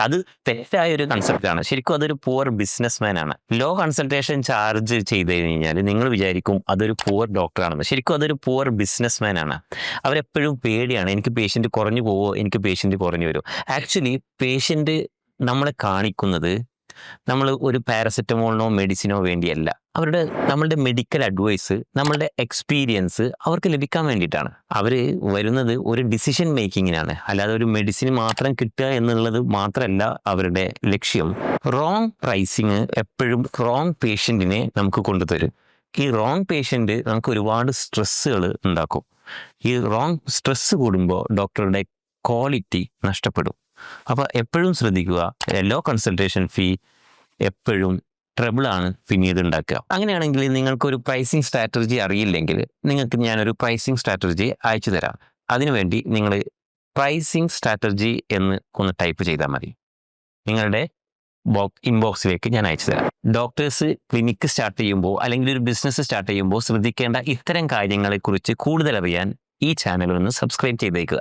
അത് തെറ്റായ ഒരു കൺസെപ്റ്റാണ്. ശരിക്കും അതൊരു പുവർ ബിസിനസ്മാൻ ആണ്. ലോ കൺസൾട്ടേഷൻ ചാർജ് ചെയ്ത് കഴിഞ്ഞാൽ നിങ്ങൾ വിചാരിക്കും അതൊരു പുവർ ഡോക്ടറാണെന്ന്. ശരിക്കും അതൊരു പുവർ ബിസിനസ്മാൻ ആണ്. അവരെപ്പോഴും പേടിയാണ്, എനിക്ക് പേഷ്യൻ്റ് കുറഞ്ഞു പോവോ, എനിക്ക് പേഷ്യൻ്റ് കുറഞ്ഞു വരുമോ. ആക്ച്വലി പേഷ്യൻ്റ് നമ്മളെ കാണിക്കുന്നത് നമ്മൾ ഒരു പാരസെറ്റമോളിനോ മെഡിസിനോ വേണ്ടിയല്ല. നമ്മളുടെ മെഡിക്കൽ അഡ്വൈസ്, നമ്മളുടെ എക്സ്പീരിയൻസ് അവർക്ക് ലഭിക്കാൻ വേണ്ടിയിട്ടാണ്. അവർ വരുന്നത് ഒരു ഡിസിഷൻ മേക്കിങ്ങിനാണ്, അല്ലാതെ ഒരു മെഡിസിൻ മാത്രം കിട്ടുക എന്നുള്ളത് മാത്രമല്ല അവരുടെ ലക്ഷ്യം. റോങ് പ്രൈസിങ് എപ്പോഴും റോങ് പേഷ്യൻറ്റിനെ നമുക്ക് കൊണ്ടുതരും. ഈ റോങ് പേഷ്യൻ്റ് നമുക്ക് ഒരുപാട് സ്ട്രെസ്സുകൾ ഉണ്ടാക്കും. ഈ റോങ് സ്ട്രെസ്സ് കൂടുമ്പോൾ ഡോക്ടറുടെ ക്വാളിറ്റി നഷ്ടപ്പെടും. അപ്പോൾ എപ്പോഴും ശ്രദ്ധിക്കുക, ലോ കൺസൾട്ടേഷൻ ഫീ എപ്പോഴും ട്രബിളാണ് പിന്നീട് ഉണ്ടാക്കുക. അങ്ങനെയാണെങ്കിൽ നിങ്ങൾക്കൊരു പ്രൈസിങ് സ്ട്രാറ്റജി അറിയില്ലെങ്കിൽ നിങ്ങൾക്ക് ഞാനൊരു പ്രൈസിങ് സ്ട്രാറ്റജി അയച്ചു തരാം. അതിനുവേണ്ടി നിങ്ങൾ പ്രൈസിങ് സ്ട്രാറ്റജി എന്ന് ഒന്ന് ടൈപ്പ് ചെയ്താൽ മതി. നിങ്ങളുടെ ഇൻബോക്സിലേക്ക് ഞാൻ അയച്ചു തരാം. ഡോക്ടേഴ്സ് ക്ലിനിക്ക് സ്റ്റാർട്ട് ചെയ്യുമ്പോൾ അല്ലെങ്കിൽ ഒരു ബിസിനസ് സ്റ്റാർട്ട് ചെയ്യുമ്പോൾ ശ്രദ്ധിക്കേണ്ട ഇത്തരം കാര്യങ്ങളെക്കുറിച്ച് കൂടുതൽ അറിയാൻ ഈ ചാനൽ ഒന്ന് സബ്സ്ക്രൈബ് ചെയ്തേക്കുക.